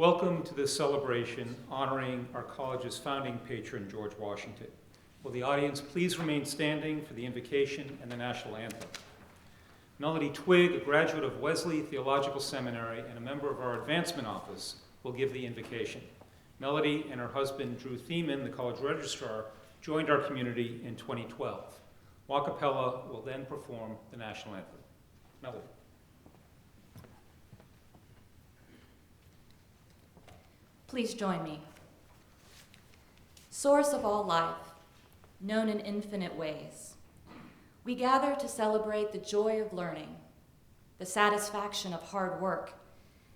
Welcome to this celebration honoring our college's founding patron, George Washington. Will the audience please remain standing for the invocation and the national anthem? Melody Twigg, a graduate of Wesley Theological Seminary and a member of our advancement office, will give the invocation. Melody and her husband, Drew Thiemann, the college registrar, joined our community in 2012. Wacapella will then perform the national anthem. Melody. Please join me. Source of all life, known in infinite ways, we gather to celebrate the joy of learning, the satisfaction of hard work,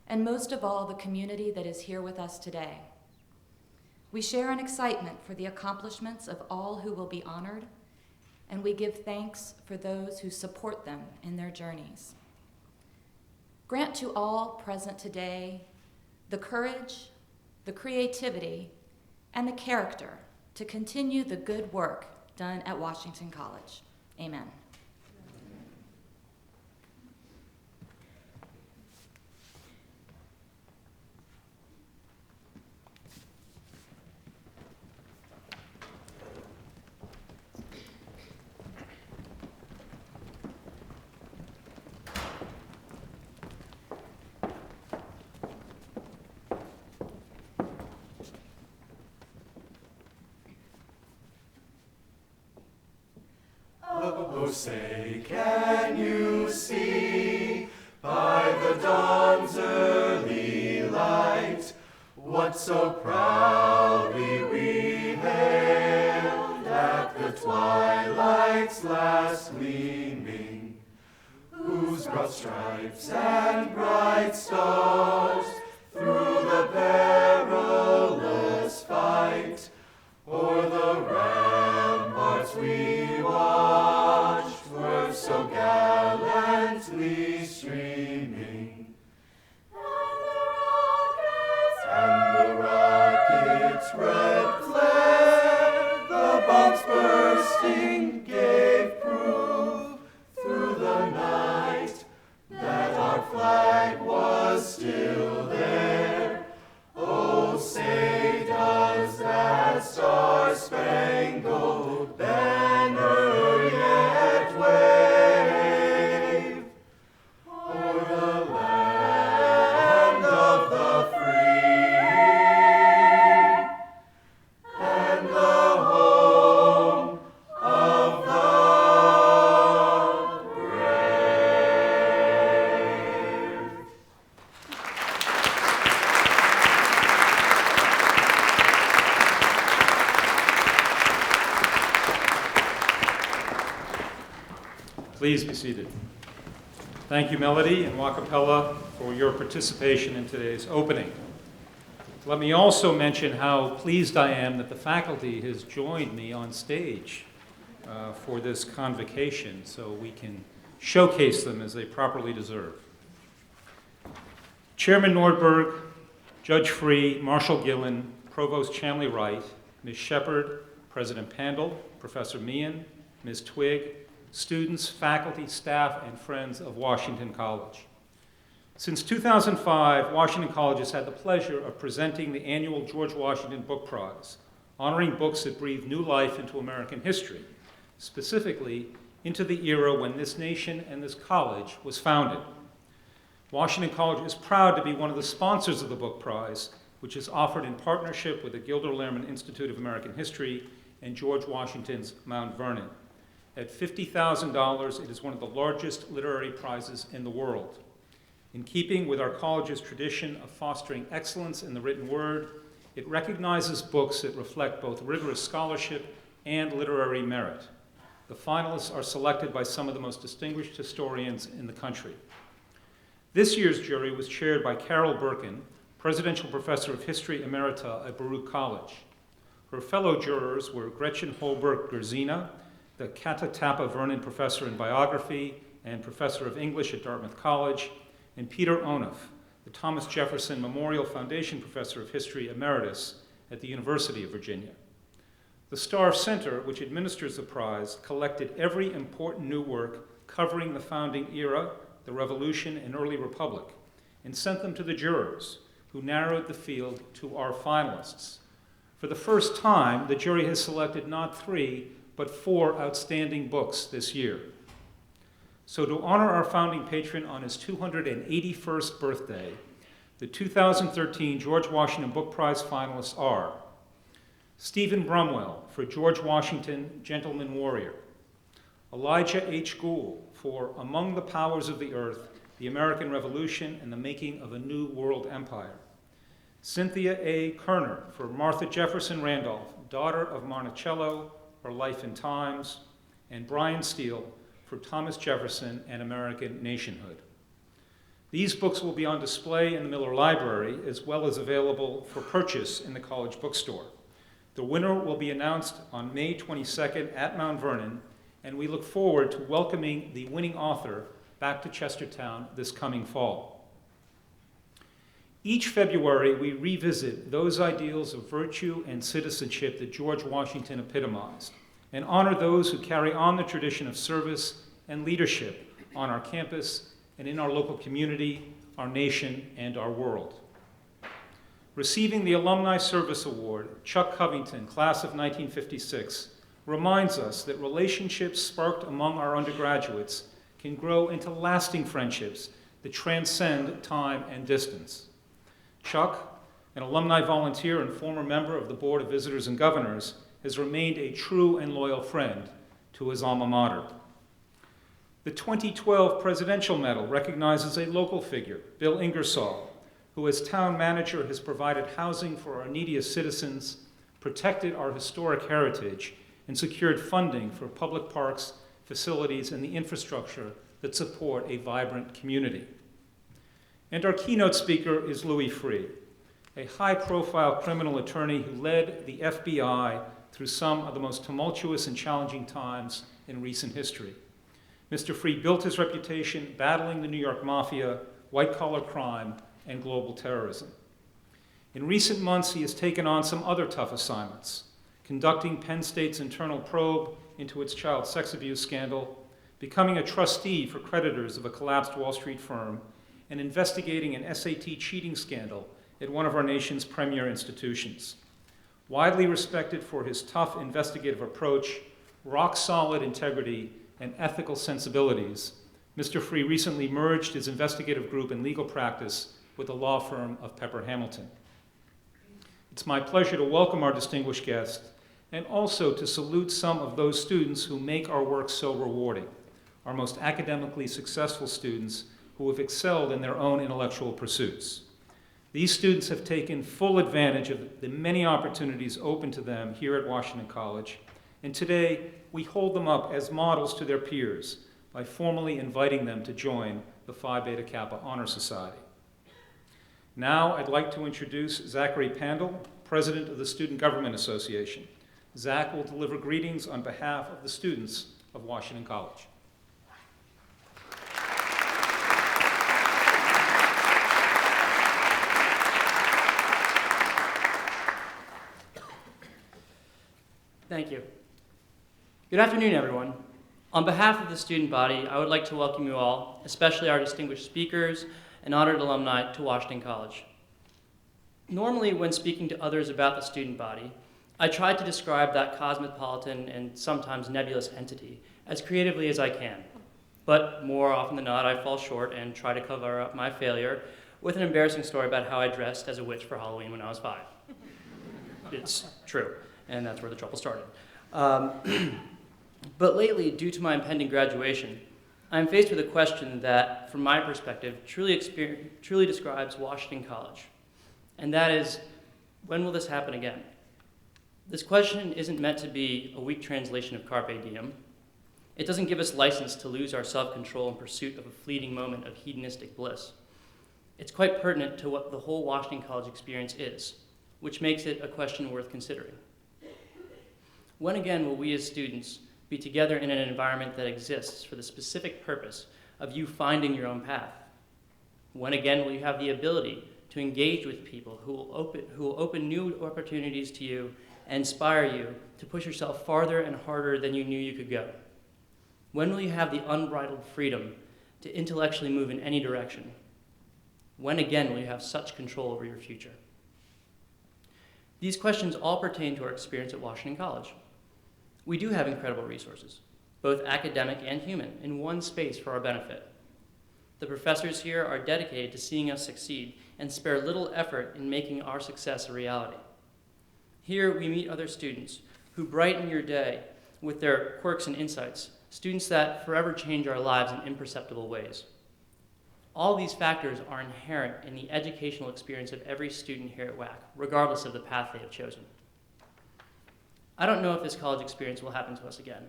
and most of all, the community that is here with us today. We share an excitement for the accomplishments of all who will be honored, and we give thanks for those who support them in their journeys. Grant to all present today the courage, the creativity, and the character to continue the good work done at Washington College. Amen. Oh, say, can you see by the dawn's early light what so proudly we hailed at the twilight's last gleaming, whose broad stripes and bright stars through the perilous fight o'er the ramparts we watched were so gallantly streaming, and the rockets' red flare, the bombs bursting gave proof through the night that our flag was still there. Oh, say does that star-spangled banner yet wave o'er the land of the free and the home of the brave? Please be seated. Thank you, Melody and Wacapella, for your participation in today's opening. Let me also mention how pleased I am that the faculty has joined me on stage for this convocation so we can showcase them as they properly deserve. Chairman Nordberg, Judge Free, Marshall Gillen, Provost Chamley Wright, Ms. Shepard, President Pandel, Professor Meehan, Ms. Twigg, students, faculty, staff, and friends of Washington College. Since 2005, Washington College has had the pleasure of presenting the annual George Washington Book Prize, honoring books that breathe new life into American history, specifically into the era when this nation and this college was founded. Washington College is proud to be one of the sponsors of the Book Prize, which is offered in partnership with the Gilder Lehrman Institute of American History and George Washington's Mount Vernon. At $50,000, it is one of the largest literary prizes in the world. In keeping with our college's tradition of fostering excellence in the written word, it recognizes books that reflect both rigorous scholarship and literary merit. The finalists are selected by some of the most distinguished historians in the country. This year's jury was chaired by Carol Birkin, Presidential Professor of History Emerita at Baruch College. Her fellow jurors were Gretchen Holberg-Gerzina, the Kata Tapa Vernon Professor in Biography and Professor of English at Dartmouth College, and Peter Onuf, the Thomas Jefferson Memorial Foundation Professor of History Emeritus at the University of Virginia. The Starr Center, which administers the prize, collected every important new work covering the founding era, the Revolution, and early Republic, and sent them to the jurors, who narrowed the field to our finalists. For the first time, the jury has selected not 3, but 4 outstanding books this year. So to honor our founding patron on his 281st birthday, the 2013 George Washington Book Prize finalists are Stephen Brumwell for George Washington, Gentleman Warrior, Elijah H. Gould for Among the Powers of the Earth, the American Revolution and the Making of a New World Empire, Cynthia A. Kerner for Martha Jefferson Randolph, Daughter of Monticello, Her Life and Times, and Brian Steele for Thomas Jefferson and American Nationhood. These books will be on display in the Miller Library as well as available for purchase in the college bookstore. The winner will be announced on May 22nd at Mount Vernon, and we look forward to welcoming the winning author back to Chestertown this coming fall. Each February, we revisit those ideals of virtue and citizenship that George Washington epitomized, and honor those who carry on the tradition of service and leadership on our campus and in our local community, our nation, and our world. Receiving the Alumni Service Award, Chuck Covington, class of 1956, reminds us that relationships sparked among our undergraduates can grow into lasting friendships that transcend time and distance. Chuck, an alumni volunteer and former member of the Board of Visitors and Governors, has remained a true and loyal friend to his alma mater. The 2012 Presidential Medal recognizes a local figure, Bill Ingersoll, who as town manager has provided housing for our neediest citizens, protected our historic heritage, and secured funding for public parks, facilities, and the infrastructure that support a vibrant community. And our keynote speaker is Louis Freeh, a high-profile criminal attorney who led the FBI through some of the most tumultuous and challenging times in recent history. Mr. Freeh built his reputation battling the New York Mafia, white-collar crime, and global terrorism. In recent months, he has taken on some other tough assignments, conducting Penn State's internal probe into its child sex abuse scandal, becoming a trustee for creditors of a collapsed Wall Street firm, and investigating an SAT cheating scandal at one of our nation's premier institutions. Widely respected for his tough investigative approach, rock-solid integrity, and ethical sensibilities, Mr. Freeh recently merged his investigative group and legal practice with the law firm of Pepper Hamilton. It's my pleasure to welcome our distinguished guest and also to salute some of those students who make our work so rewarding, our most academically successful students who have excelled in their own intellectual pursuits. These students have taken full advantage of the many opportunities open to them here at Washington College, and today we hold them up as models to their peers by formally inviting them to join the Phi Beta Kappa Honor Society. Now I'd like to introduce Zachary Pandel, President of the Student Government Association. Zach will deliver greetings on behalf of the students of Washington College. Thank you. Good afternoon, everyone. On behalf of the student body, I would like to welcome you all, especially our distinguished speakers and honored alumni, to Washington College. Normally, when speaking to others about the student body, I try to describe that cosmopolitan and sometimes nebulous entity as creatively as I can. But more often than not, I fall short and try to cover up my failure with an embarrassing story about how I dressed as a witch for Halloween when I was 5. It's true, and that's where the trouble started. But lately, due to my impending graduation, I'm faced with a question that, from my perspective, truly describes Washington College. And that is, when will this happen again? This question isn't meant to be a weak translation of Carpe Diem. It doesn't give us license to lose our self-control in pursuit of a fleeting moment of hedonistic bliss. It's quite pertinent to what the whole Washington College experience is, which makes it a question worth considering. When again will we as students be together in an environment that exists for the specific purpose of you finding your own path? When again will you have the ability to engage with people who will open new opportunities to you and inspire you to push yourself farther and harder than you knew you could go? When will you have the unbridled freedom to intellectually move in any direction? When again will you have such control over your future? These questions all pertain to our experience at Washington College. We do have incredible resources, both academic and human, in one space for our benefit. The professors here are dedicated to seeing us succeed and spare little effort in making our success a reality. Here we meet other students who brighten your day with their quirks and insights, students that forever change our lives in imperceptible ways. All these factors are inherent in the educational experience of every student here at WAC, regardless of the path they have chosen. I don't know if this college experience will happen to us again,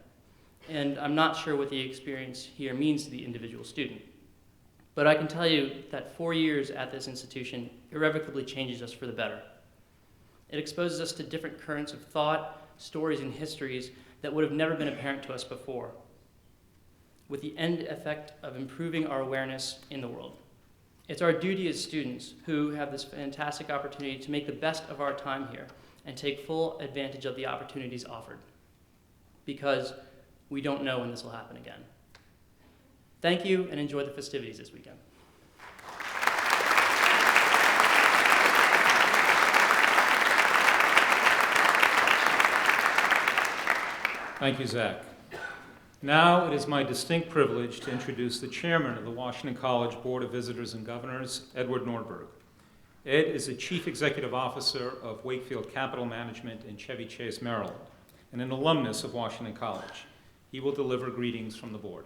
and I'm not sure what the experience here means to the individual student. But I can tell you that 4 years at this institution irrevocably changes us for the better. It exposes us to different currents of thought, stories, and histories that would have never been apparent to us before, with the end effect of improving our awareness in the world. It's our duty as students who have this fantastic opportunity to make the best of our time here and take full advantage of the opportunities offered, because we don't know when this will happen again. Thank you, and enjoy the festivities this weekend. Thank you, Zach. Now it is my distinct privilege to introduce the chairman of the Washington College Board of Visitors and Governors, Edward Nordberg. Ed is the Chief Executive Officer of Wakefield Capital Management in Chevy Chase, Maryland, and an alumnus of Washington College. He will deliver greetings from the board.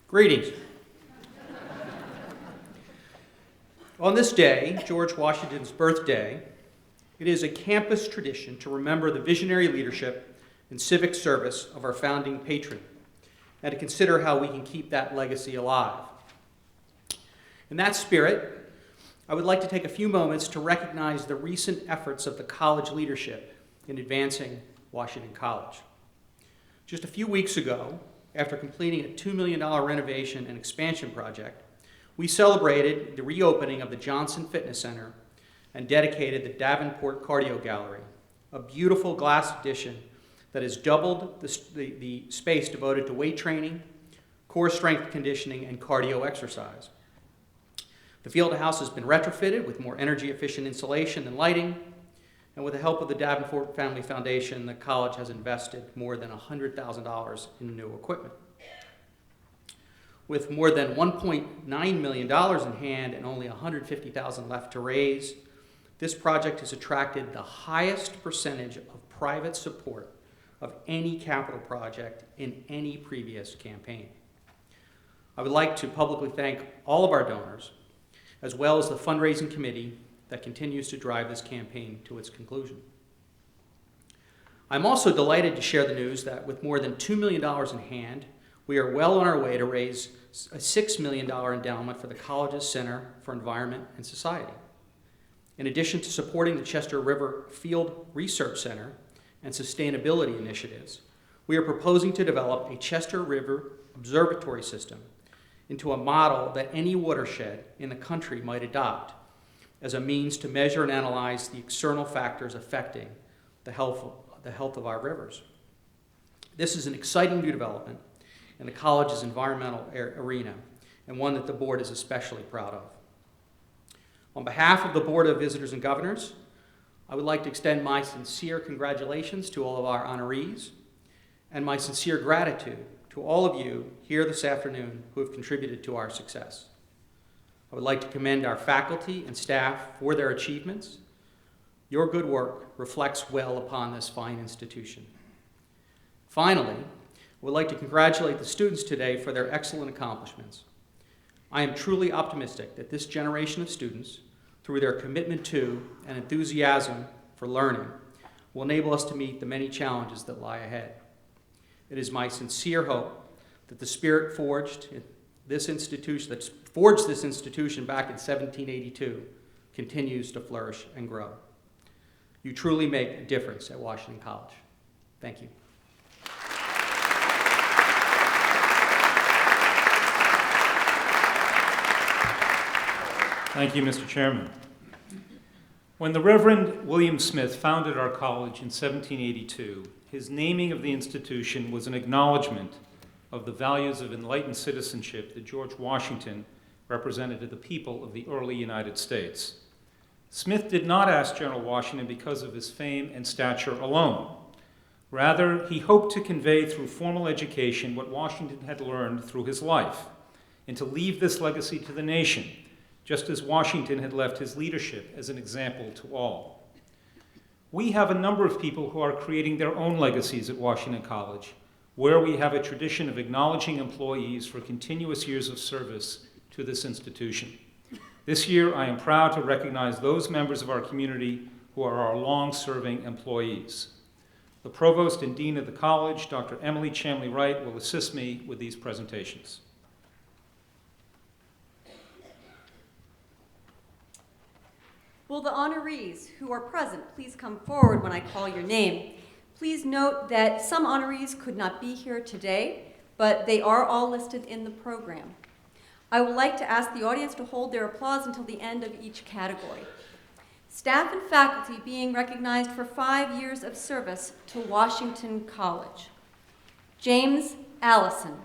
Greetings. On this day, George Washington's birthday, it is a campus tradition to remember the visionary leadership and civic service of our founding patron, and to consider how we can keep that legacy alive. In that spirit, I would like to take a few moments to recognize the recent efforts of the college leadership in advancing Washington College. Just a few weeks ago, after completing a $2 million renovation and expansion project, we celebrated the reopening of the Johnson Fitness Center and dedicated the Davenport Cardio Gallery, a beautiful glass addition that has doubled the space devoted to weight training, core strength conditioning, and cardio exercise. The field house has been retrofitted with more energy-efficient insulation and lighting, and with the help of the Davenport Family Foundation, the college has invested more than $100,000 in new equipment. With more than $1.9 million in hand and only $150,000 left to raise, this project has attracted the highest percentage of private support of any capital project in any previous campaign. I would like to publicly thank all of our donors, as well as the fundraising committee that continues to drive this campaign to its conclusion. I'm also delighted to share the news that with more than $2 million in hand, we are well on our way to raise a $6 million endowment for the college's Center for Environment and Society. In addition to supporting the Chester River Field Research Center and sustainability initiatives, we are proposing to develop a Chester River observatory system into a model that any watershed in the country might adopt as a means to measure and analyze the external factors affecting the health of our rivers. This is an exciting new development in the college's environmental arena, and one that the board is especially proud of. On behalf of the Board of Visitors and Governors, I would like to extend my sincere congratulations to all of our honorees, and my sincere gratitude to all of you here this afternoon who have contributed to our success. I would like to commend our faculty and staff for their achievements. Your good work reflects well upon this fine institution. Finally, I would like to congratulate the students today for their excellent accomplishments. I am truly optimistic that this generation of students, through their commitment to and enthusiasm for learning, will enable us to meet the many challenges that lie ahead. It is my sincere hope that the spirit forged this institution back in 1782 continues to flourish and grow. You truly make a difference at Washington College. Thank you. Thank you, Mr. Chairman. When the Reverend William Smith founded our college in 1782, his naming of the institution was an acknowledgement of the values of enlightened citizenship that George Washington represented to the people of the early United States. Smith did not ask General Washington because of his fame and stature alone. Rather, he hoped to convey through formal education what Washington had learned through his life, and to leave this legacy to the nation, just as Washington had left his leadership as an example to all. We have a number of people who are creating their own legacies at Washington College, where we have a tradition of acknowledging employees for continuous years of service to this institution. This year, I am proud to recognize those members of our community who are our long-serving employees. The Provost and Dean of the College, Dr. Emily Chamley Wright, will assist me with these presentations. Will the honorees who are present please come forward when I call your name? Please note that some honorees could not be here today, but they are all listed in the program. I would like to ask the audience to hold their applause until the end of each category. Staff and faculty being recognized for 5 years of service to Washington College. James Allison.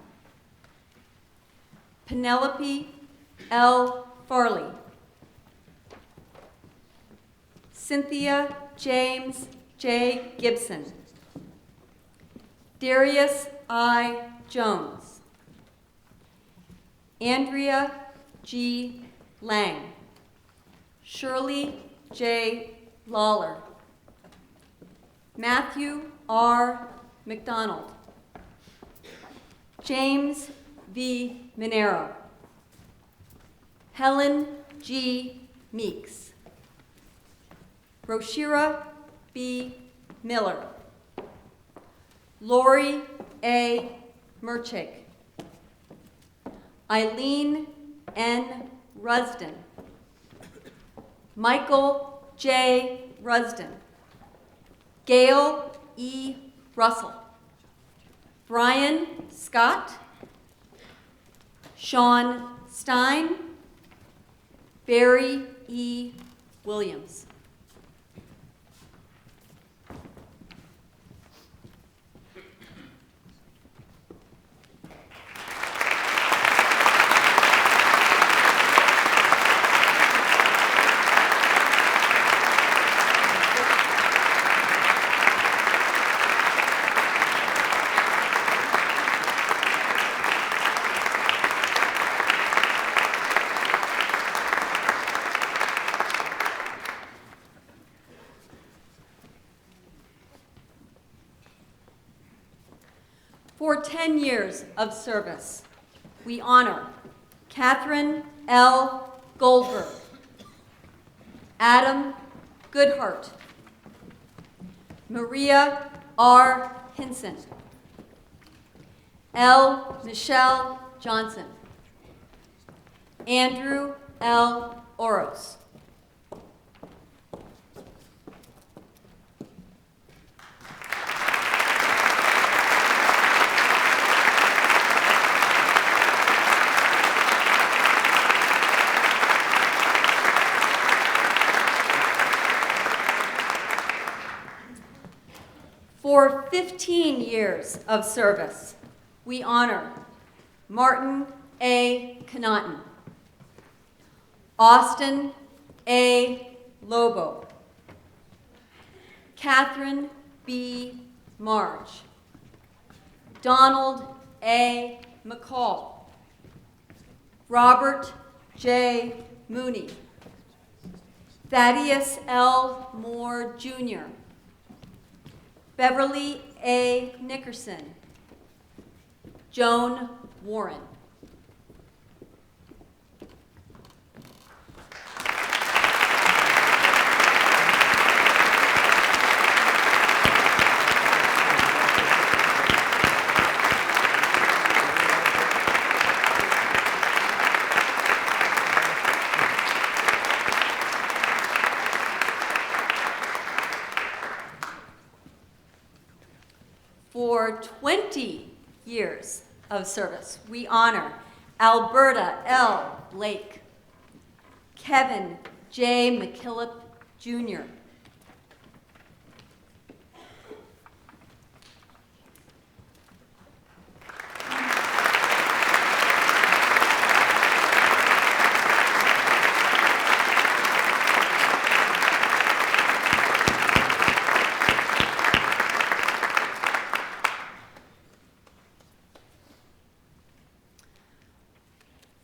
Penelope L. Farley. Cynthia James J. Gibson. Darius I. Jones. Andrea G. Lang. Shirley J. Lawler. Matthew R. McDonald. James V. Minero. Helen G. Meeks. Roshira B. Miller. Lori A. Murchik. Eileen N. Rusden. Michael J. Rusden. Gail E. Russell. Brian Scott. Sean Stein. Barry E. Williams. For 10 years of service, we honor Catherine L. Goldberg, Adam Goodhart, Maria R. Hinson, L. Michelle Johnson, Andrew L. Oros. For 15 years of service, we honor Martin A. Connaughton, Austin A. Lobo, Catherine B. Marge, Donald A. McCall, Robert J. Mooney, Thaddeus L. Moore, Jr., Beverly A. Nickerson, Joan Warren. For 20 years of service, we honor Alberta L. Blake, Kevin J. McKillop, Jr.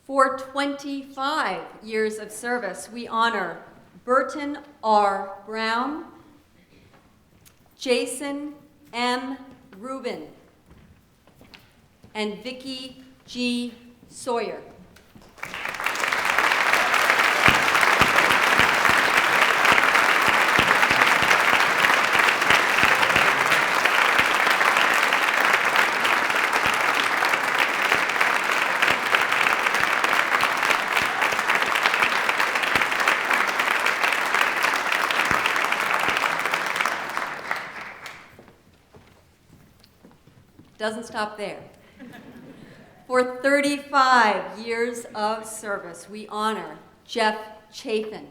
For 25 years of service, we honor Burton R. Brown, Jason M. Rubin, and Vicki G. Sawyer. Doesn't stop there. For 35 years of service, we honor Jeff Chafin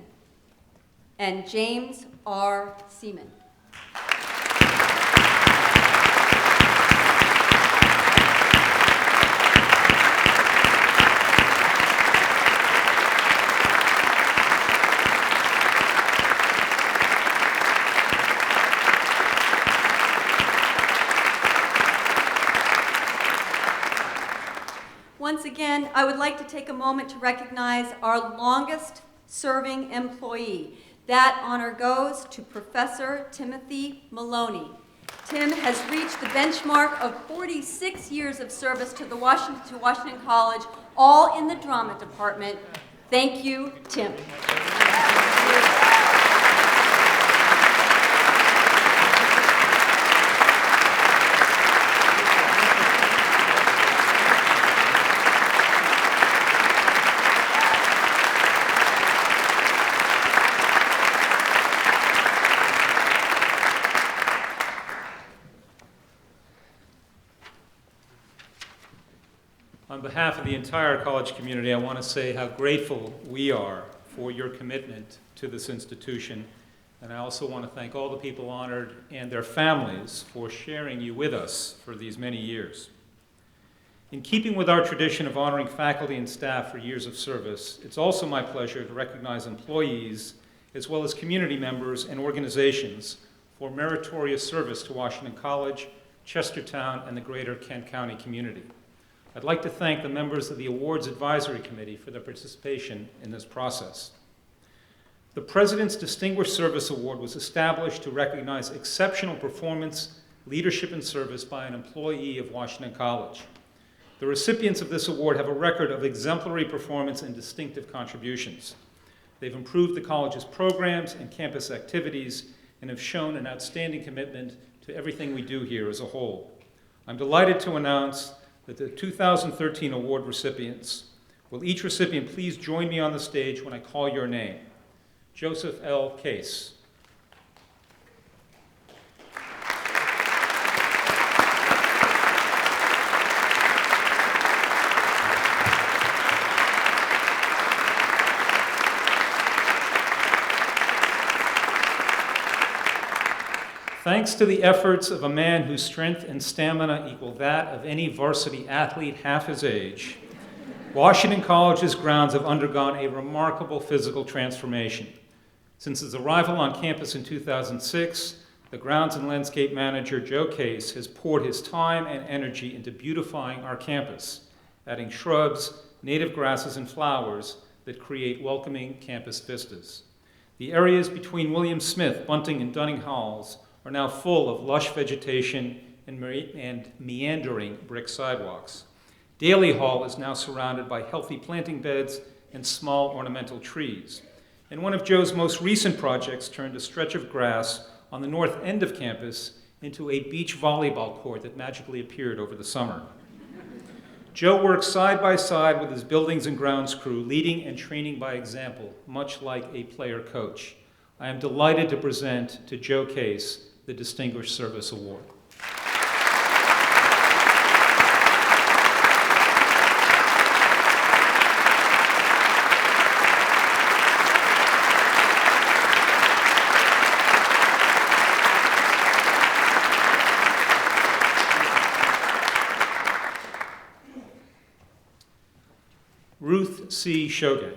and James R. Seaman. Once again, I would like to take a moment to recognize our longest-serving employee. That honor goes to Professor Timothy Maloney. Tim has reached the benchmark of 46 years of service to Washington College, all in the drama department. Thank you, Tim. On behalf of the entire college community, I want to say how grateful we are for your commitment to this institution. And I also want to thank all the people honored and their families for sharing you with us for these many years. In keeping with our tradition of honoring faculty and staff for years of service, it's also my pleasure to recognize employees as well as community members and organizations for meritorious service to Washington College, Chestertown, and the greater Kent County community. I'd like to thank the members of the Awards Advisory Committee for their participation in this process. The President's Distinguished Service Award was established to recognize exceptional performance, leadership, and service by an employee of Washington College. The recipients of this award have a record of exemplary performance and distinctive contributions. They've improved the college's programs and campus activities and have shown an outstanding commitment to everything we do here as a whole. I'm delighted to announce that the 2013 award recipients. Will each recipient please join me on the stage when I call your name? Joseph L. Case. Thanks to the efforts of a man whose strength and stamina equal that of any varsity athlete half his age, Washington College's grounds have undergone a remarkable physical transformation. Since its arrival on campus in 2006, the grounds and landscape manager, Joe Case, has poured his time and energy into beautifying our campus, adding shrubs, native grasses, and flowers that create welcoming campus vistas. The areas between William Smith, Bunting, and Dunning Halls are now full of lush vegetation and meandering brick sidewalks. Daly Hall is now surrounded by healthy planting beds and small ornamental trees. And one of Joe's most recent projects turned a stretch of grass on the north end of campus into a beach volleyball court that magically appeared over the summer. Joe works side by side with his buildings and grounds crew, leading and training by example, much like a player coach. I am delighted to present to Joe Case the Distinguished Service Award. Ruth C. Shoge.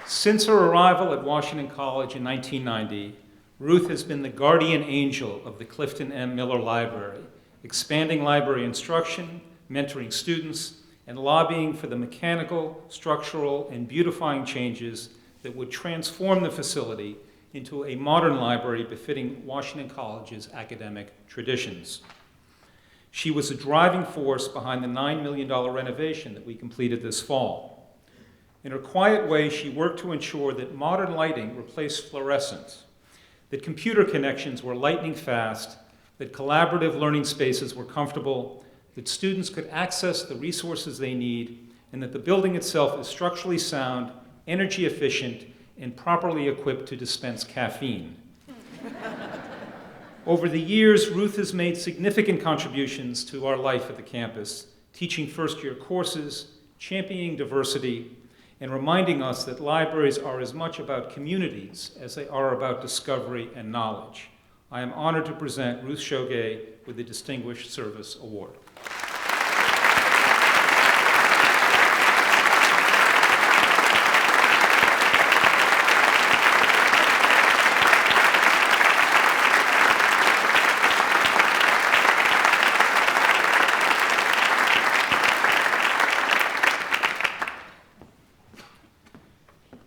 Since her arrival at Washington College in 1990, Ruth has been the guardian angel of the Clifton M. Miller Library, expanding library instruction, mentoring students, and lobbying for the mechanical, structural, and beautifying changes that would transform the facility into a modern library befitting Washington College's academic traditions. She was a driving force behind the $9 million renovation that we completed this fall. In her quiet way, she worked to ensure that modern lighting replaced fluorescent, that computer connections were lightning fast, that collaborative learning spaces were comfortable, that students could access the resources they need, and that the building itself is structurally sound, energy efficient, and properly equipped to dispense caffeine. Over the years, Ruth has made significant contributions to our life at the campus, teaching first-year courses, championing diversity, and reminding us that libraries are as much about communities as they are about discovery and knowledge. I am honored to present Ruth Shoge with the Distinguished Service Award.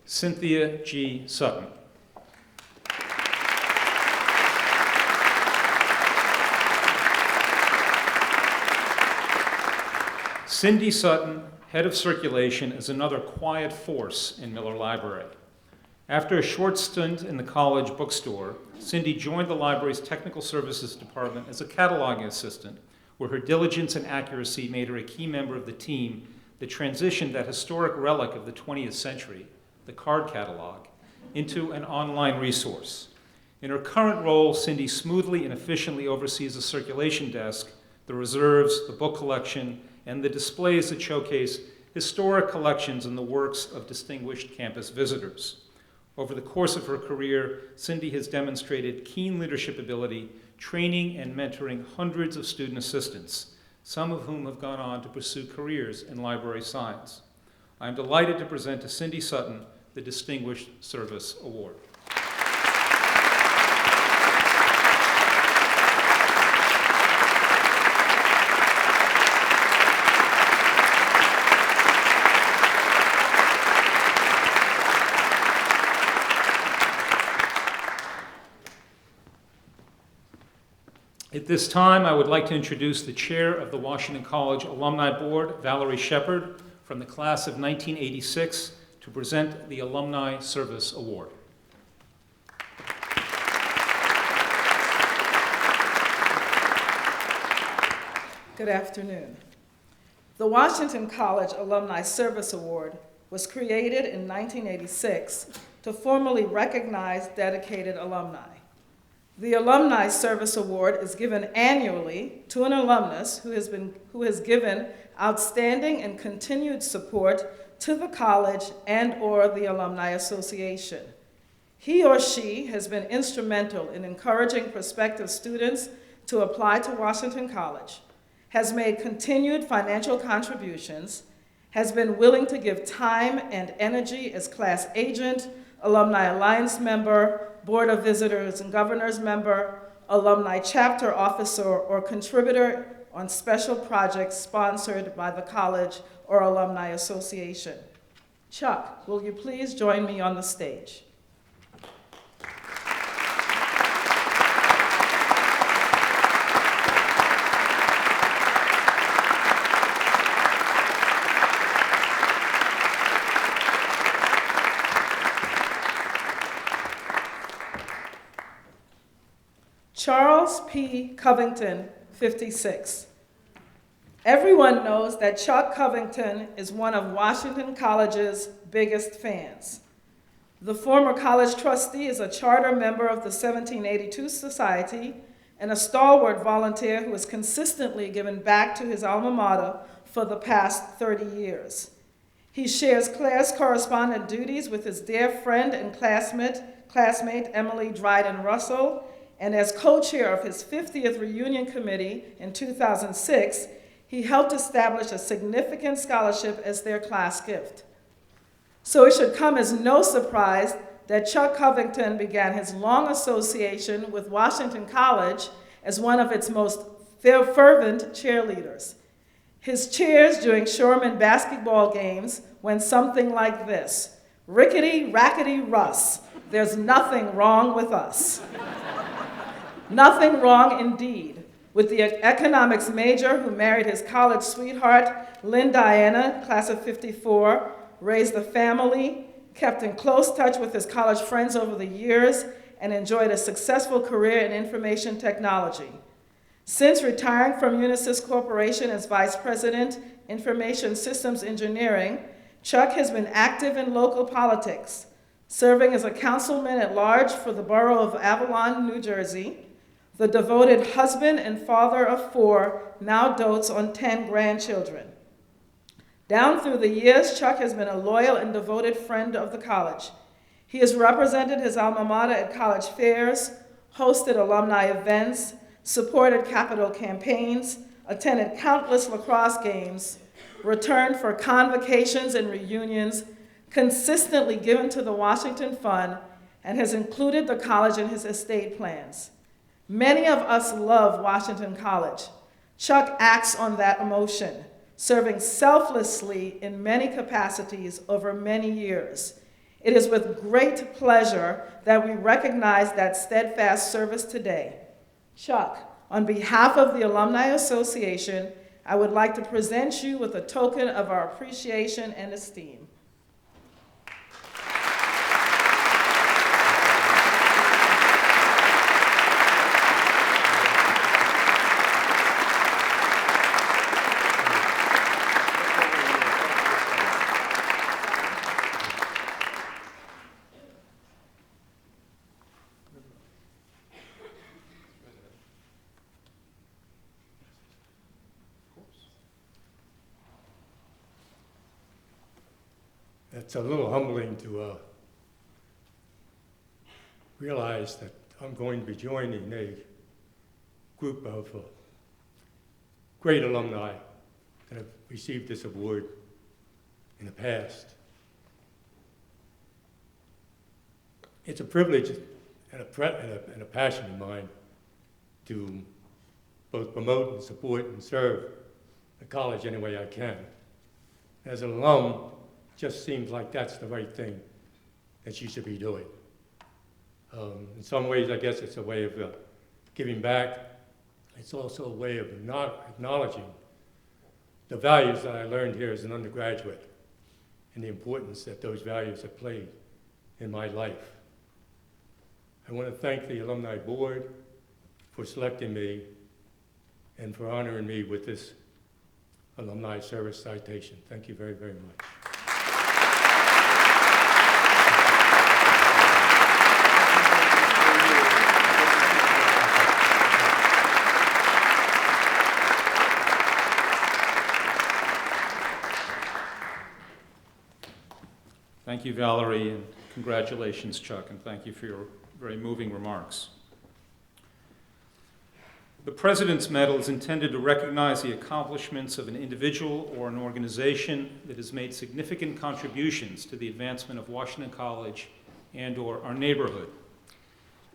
Cynthia G. Sutton. Cindy Sutton, head of circulation, is another quiet force in Miller Library. After a short stint in the college bookstore, Cindy joined the library's technical services department as a cataloging assistant, where her diligence and accuracy made her a key member of the team that transitioned that historic relic of the 20th century, the card catalog, into an online resource. In her current role, Cindy smoothly and efficiently oversees the circulation desk, the reserves, the book collection, and the displays that showcase historic collections and the works of distinguished campus visitors. Over the course of her career, Cindy has demonstrated keen leadership ability, training and mentoring hundreds of student assistants, some of whom have gone on to pursue careers in library science. I am delighted to present to Cindy Sutton the Distinguished Service Award. At this time, I would like to introduce the chair of the Washington College Alumni Board, Valerie Shepard, from the class of 1986, to present the Alumni Service Award. Good afternoon. The Washington College Alumni Service Award was created in 1986 to formally recognize dedicated alumni. The Alumni Service Award is given annually to an alumnus who has given outstanding and continued support to the college and/or the Alumni Association. He or she has been instrumental in encouraging prospective students to apply to Washington College, has made continued financial contributions, has been willing to give time and energy as class agent, Alumni Alliance member, Board of Visitors and Governors member, alumni chapter officer, or contributor on special projects sponsored by the college or alumni association. Chuck, will you please join me on the stage? Charles P. Covington, 56. Everyone knows that Chuck Covington is one of Washington College's biggest fans. The former college trustee is a charter member of the 1782 Society and a stalwart volunteer who has consistently given back to his alma mater for the past 30 years. He shares class correspondent duties with his dear friend and classmate Emily Dryden Russell, and as co-chair of his 50th reunion committee in 2006, he helped establish a significant scholarship as their class gift. So it should come as no surprise that Chuck Covington began his long association with Washington College as one of its most fervent cheerleaders. His cheers during Shoreman basketball games went something like this: "Rickety, rackety, Russ, there's nothing wrong with us." Nothing wrong indeed with the economics major who married his college sweetheart, Lynn Diana, class of '54, raised a family, kept in close touch with his college friends over the years, and enjoyed a successful career in information technology. Since retiring from Unisys Corporation as Vice President, Information Systems Engineering, Chuck has been active in local politics, serving as a councilman at large for the borough of Avalon, New Jersey. The devoted husband and father of 4 now dotes on 10 grandchildren. Down through the years, Chuck has been a loyal and devoted friend of the college. He has represented his alma mater at college fairs, hosted alumni events, supported capital campaigns, attended countless lacrosse games, returned for convocations and reunions, consistently given to the Washington Fund, and has included the college in his estate plans. Many of us love Washington College. Chuck acts on that emotion, serving selflessly in many capacities over many years. It is with great pleasure that we recognize that steadfast service today. Chuck, on behalf of the Alumni Association, I would like to present you with a token of our appreciation and esteem. It's a little humbling to realize that I'm going to be joining a group of great alumni that have received this award in the past. It's a privilege and a passion of mine to both promote and support and serve the college any way I can. As an alum, just seems like that's the right thing that you should be doing. In some ways, I guess it's a way of giving back. It's also a way of acknowledging the values that I learned here as an undergraduate and the importance that those values have played in my life. I want to thank the Alumni Board for selecting me and for honoring me with this Alumni Service Citation. Thank you very, very much. Thank you, Valerie, and congratulations, Chuck, and thank you for your very moving remarks. The President's Medal is intended to recognize the accomplishments of an individual or an organization that has made significant contributions to the advancement of Washington College and/or our neighborhood.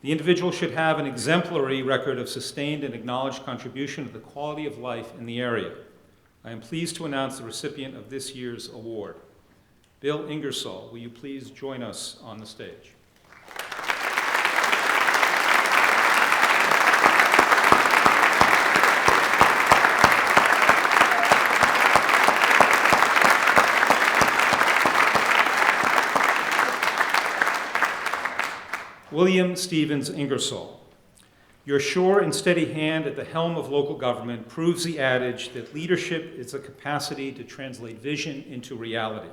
The individual should have an exemplary record of sustained and acknowledged contribution to the quality of life in the area. I am pleased to announce the recipient of this year's award. Bill Ingersoll, will you please join us on the stage? William Stevens Ingersoll, your sure and steady hand at the helm of local government proves the adage that leadership is the capacity to translate vision into reality.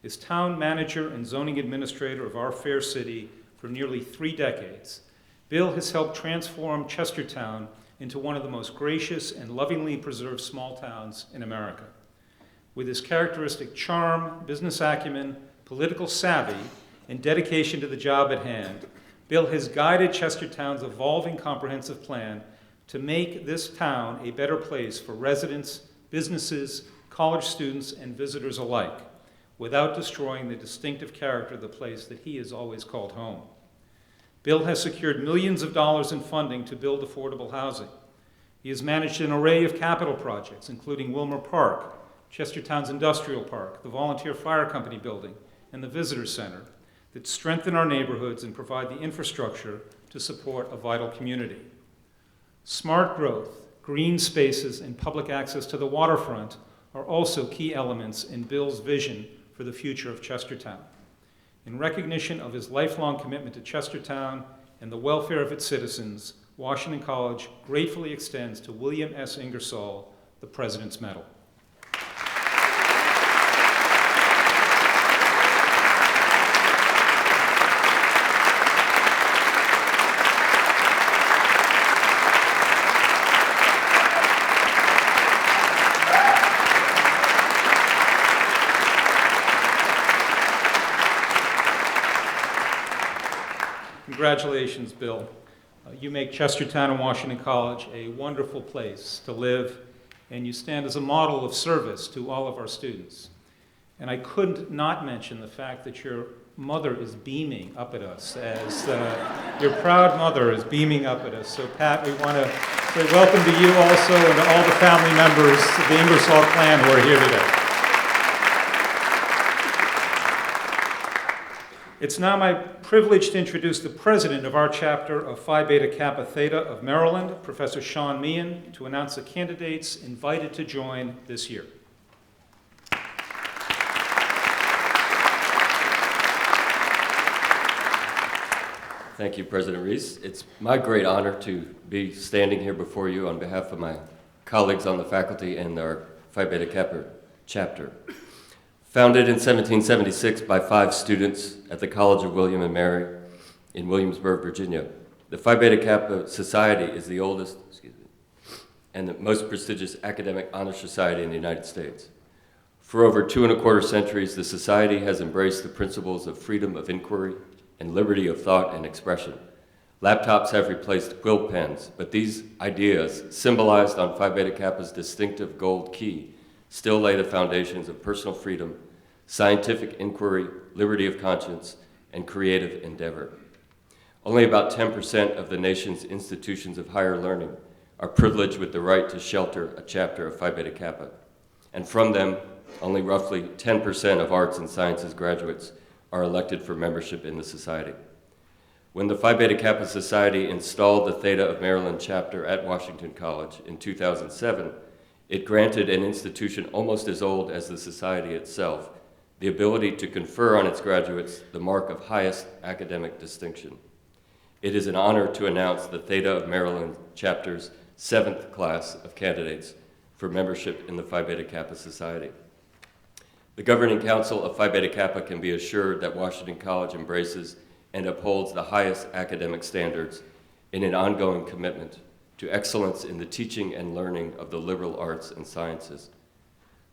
As town manager and zoning administrator of our fair city for nearly 3 decades, Bill has helped transform Chestertown into one of the most gracious and lovingly preserved small towns in America. With his characteristic charm, business acumen, political savvy, and dedication to the job at hand, Bill has guided Chestertown's evolving comprehensive plan to make this town a better place for residents, businesses, college students, and visitors alike, without destroying the distinctive character of the place that he has always called home. Bill has secured millions of dollars in funding to build affordable housing. He has managed an array of capital projects, including Wilmer Park, Chestertown's Industrial Park, the Volunteer Fire Company building, and the Visitor Center, that strengthen our neighborhoods and provide the infrastructure to support a vital community. Smart growth, green spaces, and public access to the waterfront are also key elements in Bill's vision for the future of Chestertown. In recognition of his lifelong commitment to Chestertown and the welfare of its citizens, Washington College gratefully extends to William S. Ingersoll the President's Medal. Congratulations, Bill. You make Chestertown and Washington College a wonderful place to live, and you stand as a model of service to all of our students. And I couldn't not mention the fact that your mother is beaming up at us, as your proud mother is beaming up at us. So, Pat, we want to say welcome to you also and to all the family members of the Ingersoll clan who are here today. It's now my privilege to introduce the president of our chapter of Phi Beta Kappa Theta of Maryland, Professor Sean Meehan, to announce the candidates invited to join this year. Thank you, President Reese. It's my great honor to be standing here before you on behalf of my colleagues on the faculty and our Phi Beta Kappa chapter. Founded in 1776 by 5 students at the College of William and Mary in Williamsburg, Virginia, the Phi Beta Kappa Society is the oldest and the most prestigious academic honor society in the United States. For over 2¼ centuries, the society has embraced the principles of freedom of inquiry and liberty of thought and expression. Laptops have replaced quill pens, but these ideas, symbolized on Phi Beta Kappa's distinctive gold key, still lay the foundations of personal freedom, scientific inquiry, liberty of conscience, and creative endeavor. Only about 10% of the nation's institutions of higher learning are privileged with the right to shelter a chapter of Phi Beta Kappa, and from them, only roughly 10% of arts and sciences graduates are elected for membership in the society. When the Phi Beta Kappa Society installed the Theta of Maryland chapter at Washington College in 2007, it granted an institution almost as old as the society itself the ability to confer on its graduates the mark of highest academic distinction. It is an honor to announce the Theta of Maryland chapter's 7th class of candidates for membership in the Phi Beta Kappa Society. The Governing Council of Phi Beta Kappa can be assured that Washington College embraces and upholds the highest academic standards in an ongoing commitment to excellence in the teaching and learning of the liberal arts and sciences.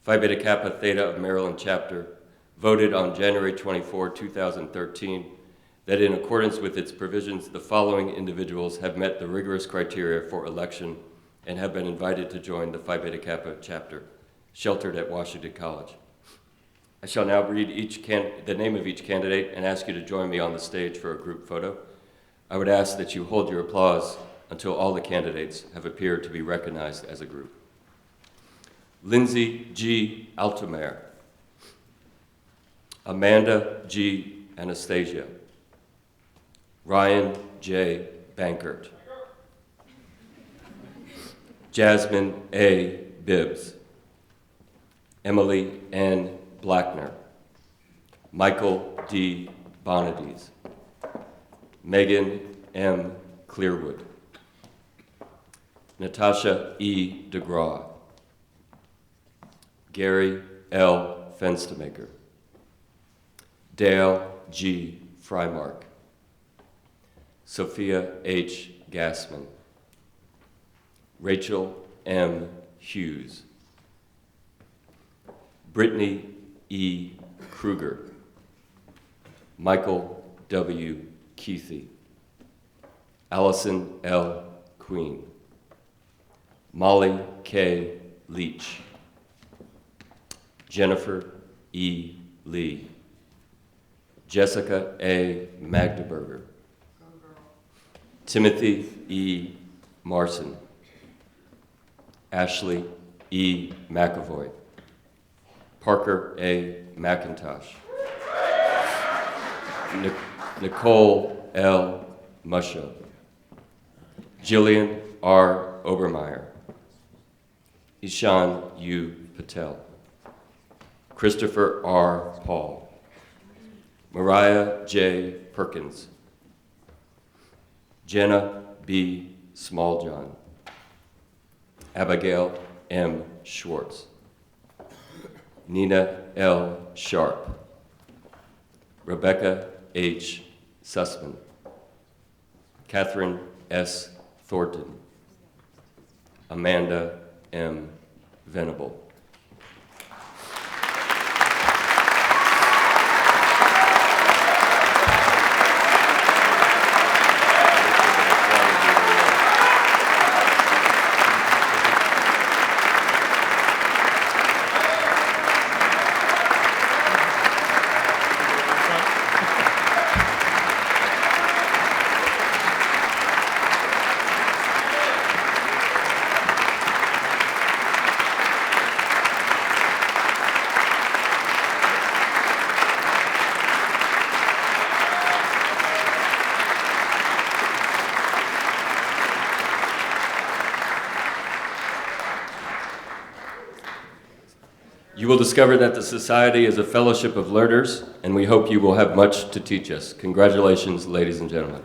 Phi Beta Kappa Theta of Maryland chapter voted on January 24, 2013, that in accordance with its provisions, the following individuals have met the rigorous criteria for election and have been invited to join the Phi Beta Kappa chapter, sheltered at Washington College. I shall now read the name of each candidate and ask you to join me on the stage for a group photo. I would ask that you hold your applause until all the candidates have appeared to be recognized as a group. Lindsay G. Altomer, Amanda G. Anastasia, Ryan J. Bankert, Jasmine A. Bibbs, Emily N. Blackner, Michael D. Bonadies, Megan M. Clearwood, Natasha E. DeGraw, Gary L. Fenstermaker, Dale G. Frymark, Sophia H. Gassman, Rachel M. Hughes, Brittany E. Kruger, Michael W. Keithy, Allison L. Queen, Molly K. Leach, Jennifer E. Lee, Jessica A. Magdeburger, Timothy E. Marson, Ashley E. McAvoy, Parker A. McIntosh, Nicole L. Musho, Jillian R. Obermeyer, Ishan U. Patel, Christopher R. Paul, Mariah J. Perkins, Jenna B. Smalljohn, Abigail M. Schwartz, Nina L. Sharp, Rebecca H. Sussman, Catherine S. Thornton, Amanda M. Venable. You will discover that the Society is a fellowship of learners, and we hope you will have much to teach us. Congratulations, ladies and gentlemen.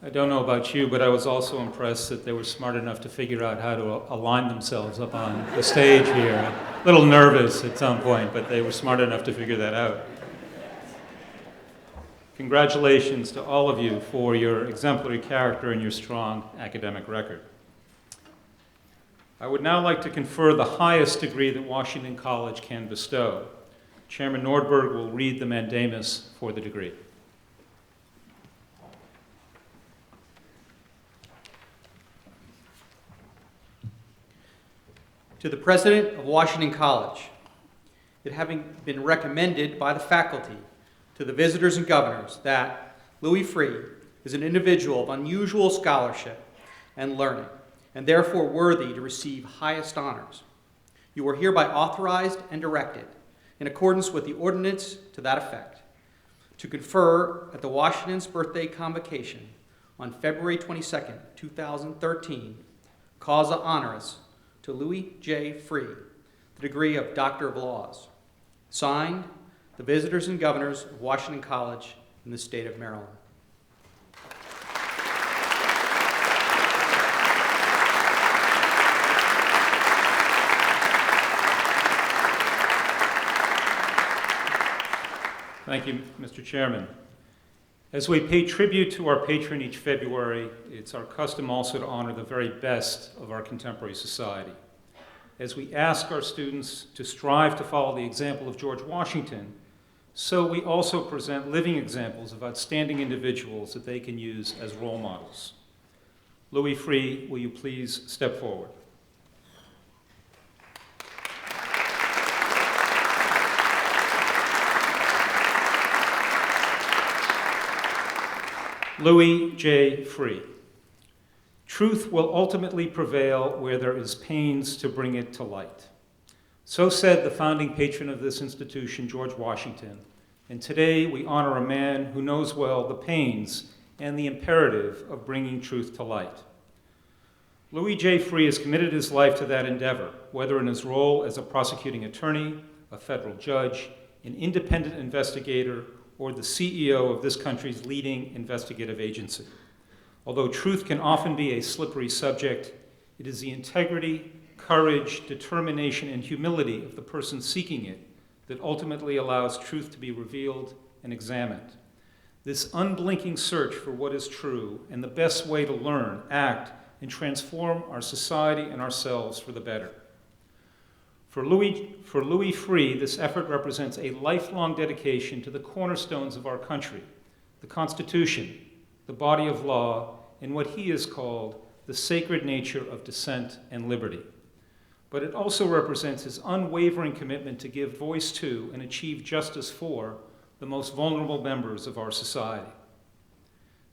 I don't know about you, but I was also impressed that they were smart enough to figure out how to align themselves up on the stage here. A little nervous at some point, but they were smart enough to figure that out. Congratulations to all of you for your exemplary character and your strong academic record. I would now like to confer the highest degree that Washington College can bestow. Chairman Nordberg will read the mandamus for the degree. To the President of Washington College, it having been recommended by the faculty to the visitors and governors that Louis Freeh is an individual of unusual scholarship and learning, and therefore worthy to receive highest honors, you are hereby authorized and directed, in accordance with the ordinance to that effect, to confer at the Washington's birthday convocation on February 22nd, 2013, causa honoris to Louis J. Freeh, the degree of Doctor of Laws. Signed, the visitors and governors of Washington College in the state of Maryland. Thank you, Mr. Chairman. As we pay tribute to our patron each February, it's our custom also to honor the very best of our contemporary society. As we ask our students to strive to follow the example of George Washington, so we also present living examples of outstanding individuals that they can use as role models. Louis Freeh, will you please step forward? Louis J. Freeh. Truth will ultimately prevail where there is pains to bring it to light. So said the founding patron of this institution, George Washington, and today we honor a man who knows well the pains and the imperative of bringing truth to light. Louis J. Freeh has committed his life to that endeavor, whether in his role as a prosecuting attorney, a federal judge, an independent investigator, or the CEO of this country's leading investigative agency. Although truth can often be a slippery subject, it is the integrity, courage, determination, and humility of the person seeking it that ultimately allows truth to be revealed and examined. This unblinking search for what is true and the best way to learn, act, and transform our society and ourselves for the better. For Louis Freeh, this effort represents a lifelong dedication to the cornerstones of our country, the Constitution, the body of law, and what he has called the sacred nature of dissent and liberty. But it also represents his unwavering commitment to give voice to and achieve justice for the most vulnerable members of our society.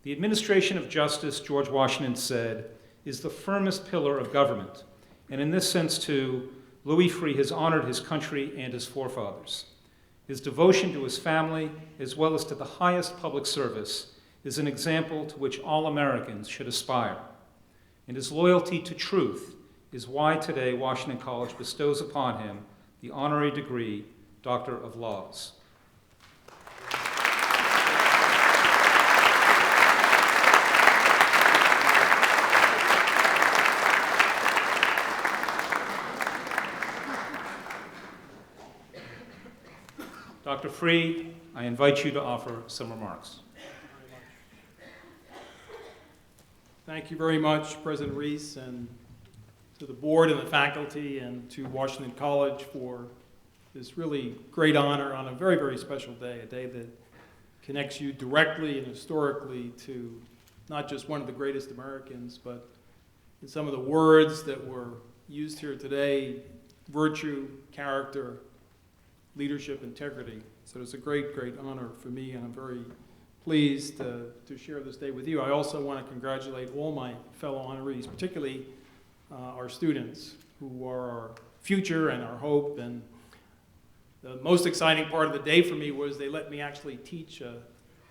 The administration of justice, George Washington said, is the firmest pillar of government, and in this sense, too, Louis Freeh has honored his country and his forefathers. His devotion to his family, as well as to the highest public service, is an example to which all Americans should aspire. And his loyalty to truth is why today Washington College bestows upon him the honorary degree, Doctor of Laws. Dr. Freeh, I invite you to offer some remarks. Thank you very much, President Reese, and to the board and the faculty and to Washington College for this really great honor on a very, very special day, a day that connects you directly and historically to not just one of the greatest Americans, but in some of the words that were used here today, virtue, character, leadership, integrity. So it's a great, great honor for me, and I'm very pleased to share this day with you. I also want to congratulate all my fellow honorees, particularly our students, who are our future and our hope. And the most exciting part of the day for me was they let me actually teach a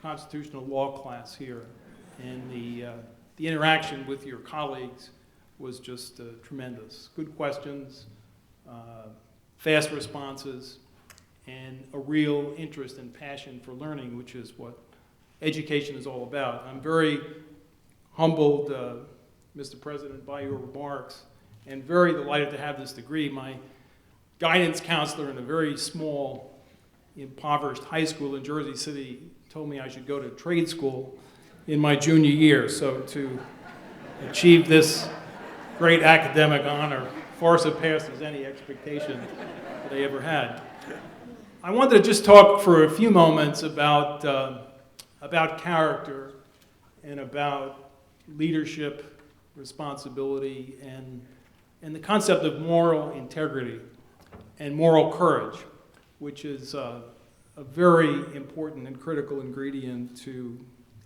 constitutional law class here. And the interaction with your colleagues was just tremendous. Good questions, fast responses, and a real interest and passion for learning, which is what education is all about. I'm very humbled, Mr. President, by your remarks, and very delighted to have this degree. My guidance counselor in a very small, impoverished high school in Jersey City told me I should go to trade school in my junior year. So to achieve this great academic honor far surpasses any expectation that I ever had. I wanted to just talk for a few moments about character and about leadership, responsibility, and the concept of moral integrity and moral courage, which is a very important and critical ingredient to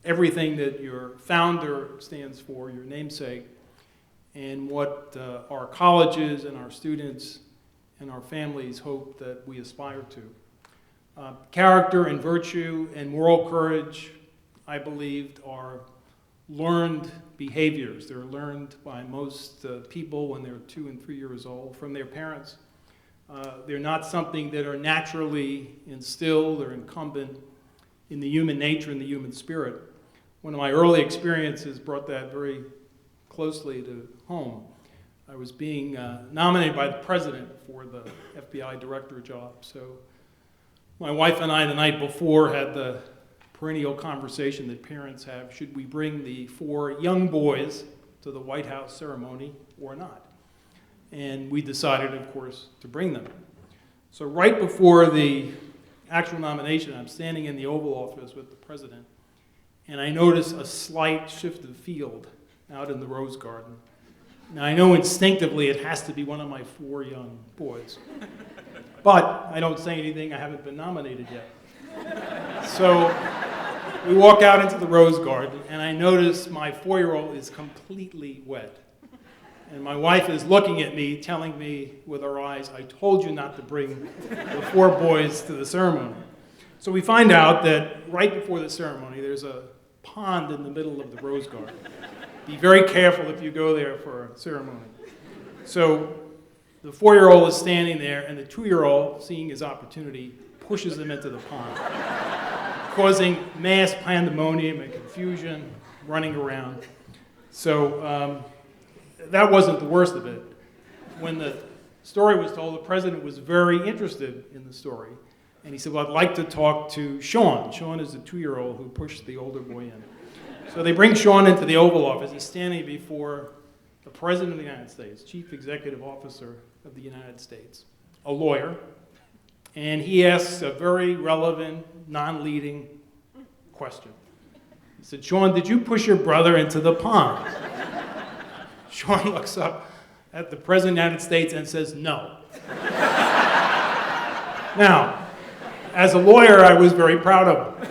everything that your founder stands for, your namesake, and what our colleges and our students and our families hope that we aspire to. Character and virtue and moral courage, I believed, are learned behaviors. They're learned by most people when they're 2 and 3 years old from their parents. They're not something that are naturally instilled or incumbent in the human nature and the human spirit. One of my early experiences brought that very closely to home. I was being nominated by the president for the FBI director job. So my wife and I, the night before, had the perennial conversation that parents have: should we bring the 4 young boys to the White House ceremony or not? And we decided, of course, to bring them. So right before the actual nomination, I'm standing in the Oval Office with the president, and I notice a slight shift of field out in the Rose Garden. Now, I know instinctively it has to be one of my 4 young boys. But I don't say anything, I haven't been nominated yet. So we walk out into the Rose Garden, and I notice my 4-year-old is completely wet. And my wife is looking at me, telling me with her eyes, I told you not to bring the 4 boys to the ceremony. So we find out that right before the ceremony, there's a pond in the middle of the Rose Garden. Be very careful if you go there for a ceremony. So the 4-year-old is standing there, and the 2-year-old, seeing his opportunity, pushes him into the pond, causing mass pandemonium and confusion, running around. So that wasn't the worst of it. When the story was told, the president was very interested in the story. And he said, well, I'd like to talk to Sean. Sean is the 2-year-old who pushed the older boy in. So they bring Sean into the Oval Office. He's standing before the President of the United States, Chief Executive Officer of the United States, a lawyer. And he asks a very relevant, non-leading question. He said, Sean, did you push your brother into the pond? Sean looks up at the President of the United States and says, no. Now, as a lawyer, I was very proud of him.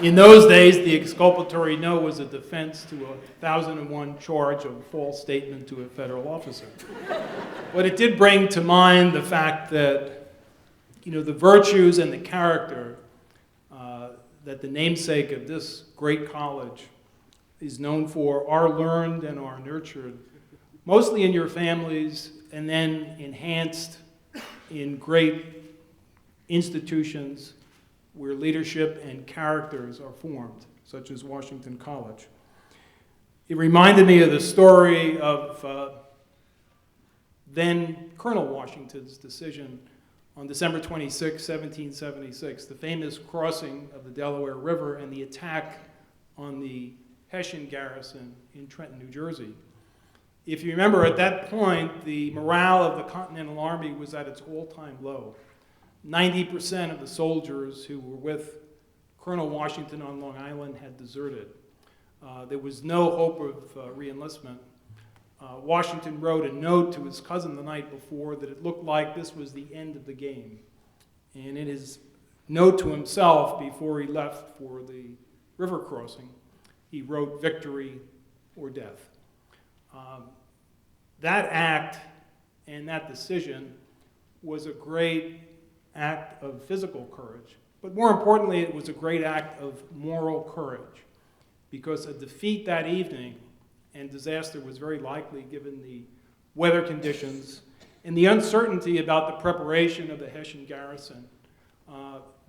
In those days, the exculpatory no was a defense to a 1001 charge of false statement to a federal officer. But it did bring to mind the fact that, the virtues and the character that the namesake of this great college is known for are learned and are nurtured, mostly in your families, and then enhanced in great institutions where leadership and characters are formed, such as Washington College. It reminded me of the story of then Colonel Washington's decision on December 26, 1776, the famous crossing of the Delaware River and the attack on the Hessian garrison in Trenton, New Jersey. If you remember, at that point, the morale of the Continental Army was at its all-time low. 90% of the soldiers who were with Colonel Washington on Long Island had deserted. There was no hope of re-enlistment. Washington wrote a note to his cousin the night before that it looked like this was the end of the game. And in his note to himself before he left for the river crossing, he wrote victory or death. That act and that decision was a great act of physical courage, but more importantly, it was a great act of moral courage, because a defeat that evening and disaster was very likely given the weather conditions and the uncertainty about the preparation of the Hessian garrison.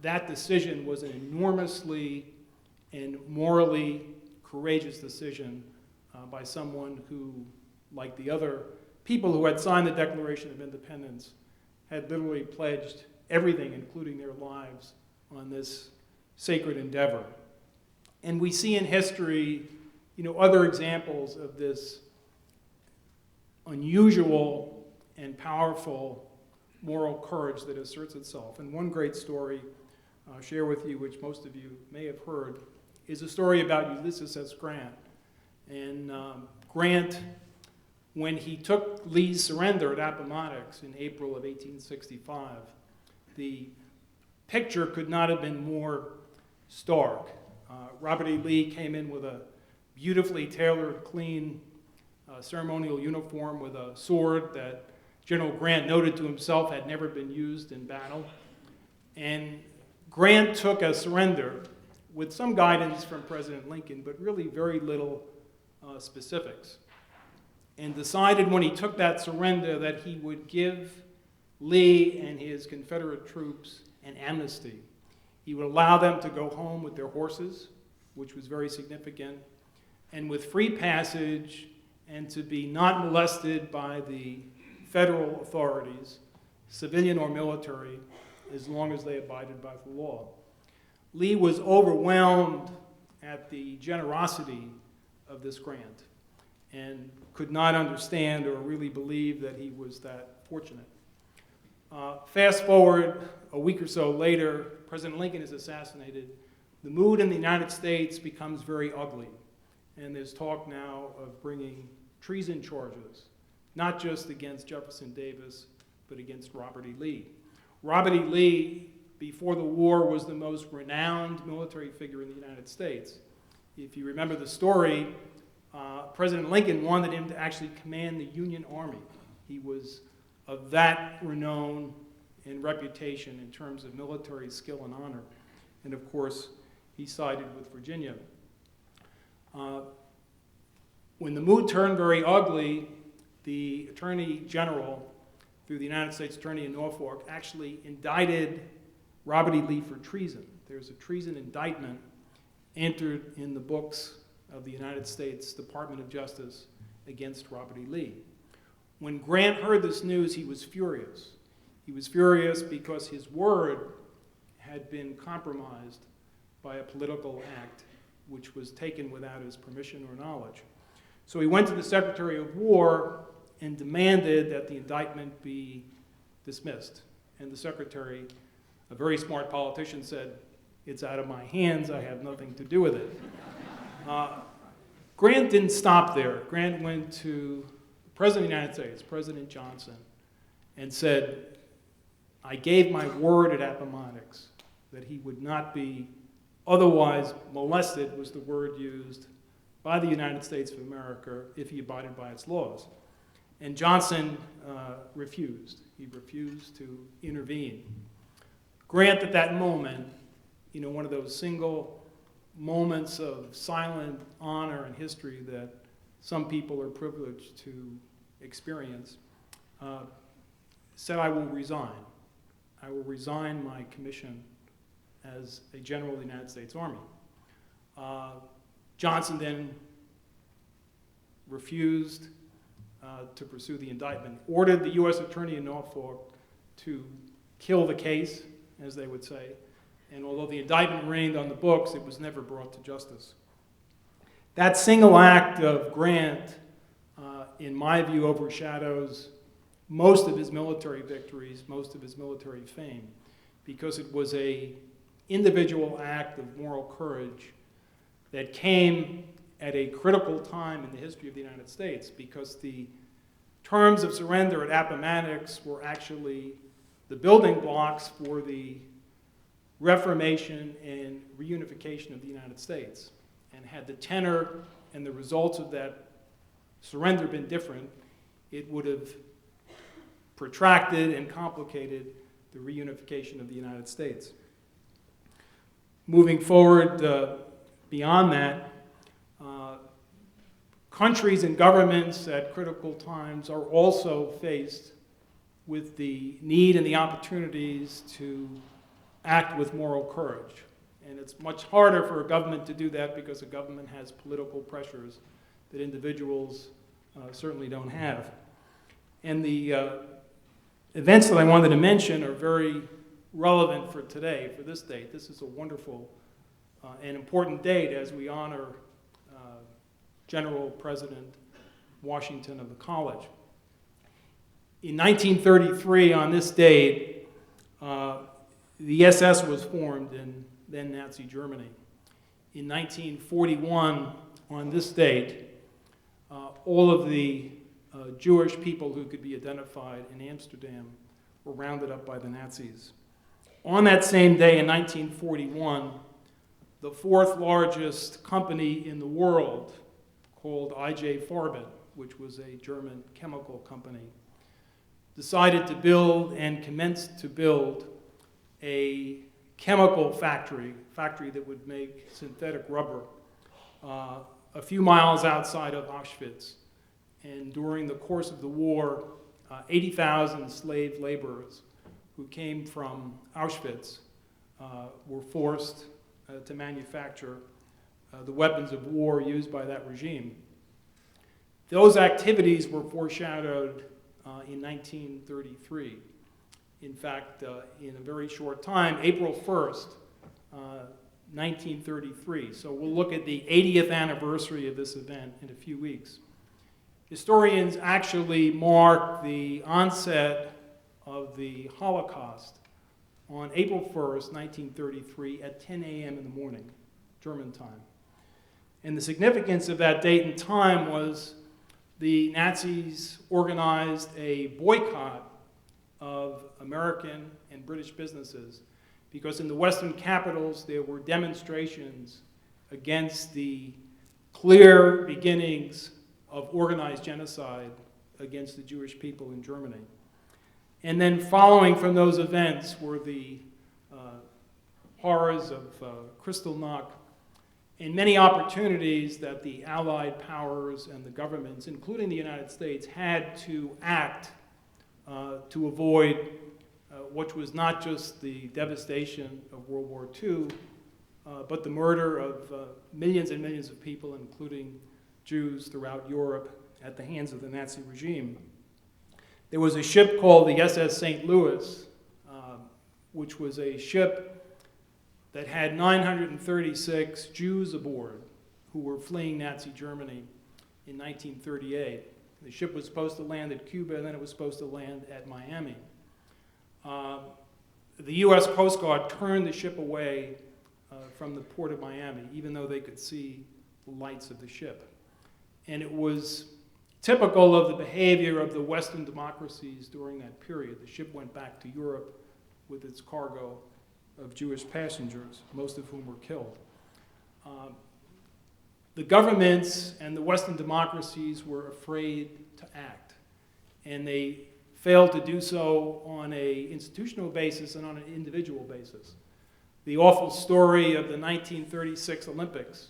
That decision was an enormously and morally courageous decision by someone who, like the other people who had signed the Declaration of Independence, had literally pledged everything, including their lives, on this sacred endeavor. And we see in history, other examples of this unusual and powerful moral courage that asserts itself. And one great story I'll share with you, which most of you may have heard, is a story about Ulysses S. Grant. And Grant, when he took Lee's surrender at Appomattox in April of 1865, the picture could not have been more stark. Robert E. Lee came in with a beautifully tailored, clean ceremonial uniform with a sword that General Grant noted to himself had never been used in battle. And Grant took a surrender with some guidance from President Lincoln, but really very little specifics, and decided when he took that surrender that he would give Lee and his Confederate troops an amnesty. He would allow them to go home with their horses, which was very significant, and with free passage, and to be not molested by the federal authorities, civilian or military, as long as they abided by the law. Lee was overwhelmed at the generosity of this Grant and could not understand or really believe that he was that fortunate. Fast forward a week or so later, President Lincoln is assassinated. The mood in the United States becomes very ugly, and there's talk now of bringing treason charges, not just against Jefferson Davis, but against Robert E. Lee. Robert E. Lee, before the war, was the most renowned military figure in the United States. If you remember the story, President Lincoln wanted him to actually command the Union Army. He was of that renown and reputation in terms of military skill and honor. And of course, he sided with Virginia. When the mood turned very ugly, the Attorney General, through the United States Attorney in Norfolk, actually indicted Robert E. Lee for treason. There's a treason indictment entered in the books of the United States Department of Justice against Robert E. Lee. When Grant heard this news, he was furious. He was furious because his word had been compromised by a political act which was taken without his permission or knowledge. So he went to the Secretary of War and demanded that the indictment be dismissed. And the Secretary, a very smart politician, said, "It's out of my hands, I have nothing to do with it." Grant didn't stop there. Grant went to the President of the United States, President Johnson, and said, "I gave my word at Appomattox that he would not be otherwise molested," was the word used, "by the United States of America if he abided by its laws." And Johnson refused. He refused to intervene. Grant, at that moment, one of those single moments of silent honor in history that some people are privileged to experience, said, "I will resign. I will resign my commission as a general of the United States Army." Johnson then refused to pursue the indictment, ordered the U.S. Attorney in Norfolk to kill the case, as they would say, and although the indictment remained on the books, it was never brought to justice. That single act of Grant, in my view, overshadows most of his military victories, most of his military fame, because it was an individual act of moral courage that came at a critical time in the history of the United States, because the terms of surrender at Appomattox were actually the building blocks for the reformation and reunification of the United States. And had the tenor and the results of that surrender been different, it would have protracted and complicated the reunification of the United States. Moving forward beyond that, countries and governments at critical times are also faced with the need and the opportunities to act with moral courage. And it's much harder for a government to do that because a government has political pressures that individuals certainly don't have. And the events that I wanted to mention are very relevant for today, for this date. This is a wonderful and important date as we honor General President Washington of the college. In 1933, on this date, the SS was formed in then Nazi Germany. In 1941, on this date, all of the Jewish people who could be identified in Amsterdam were rounded up by the Nazis. On that same day in 1941, the fourth largest company in the world, called I.J. Farben, which was a German chemical company, decided to build and commenced to build a chemical factory that would make synthetic rubber a few miles outside of Auschwitz. And during the course of the war, 80,000 slave laborers who came from Auschwitz were forced to manufacture the weapons of war used by that regime. Those activities were foreshadowed in 1933. In fact, in a very short time, April 1st, 1933. So we'll look at the 80th anniversary of this event in a few weeks. Historians actually mark the onset of the Holocaust on April 1st, 1933 at 10 a.m. in the morning, German time. And the significance of that date and time was the Nazis organized a boycott of American and British businesses because in the Western capitals there were demonstrations against the clear beginnings of organized genocide against the Jewish people in Germany. And then following from those events were the horrors of Kristallnacht and many opportunities that the Allied powers and the governments, including the United States, had to act to avoid which was not just the devastation of World War II, but the murder of millions and millions of people, including Jews throughout Europe, at the hands of the Nazi regime. There was a ship called the SS St. Louis, which was a ship that had 936 Jews aboard who were fleeing Nazi Germany in 1938. The ship was supposed to land at Cuba, and then it was supposed to land at Miami. The U.S. Coast Guard turned the ship away from the port of Miami, even though they could see the lights of the ship. And it was typical of the behavior of the Western democracies during that period. The ship went back to Europe with its cargo of Jewish passengers, most of whom were killed. The governments and the Western democracies were afraid to act, and they failed to do so on an institutional basis and on an individual basis. The awful story of the 1936 Olympics,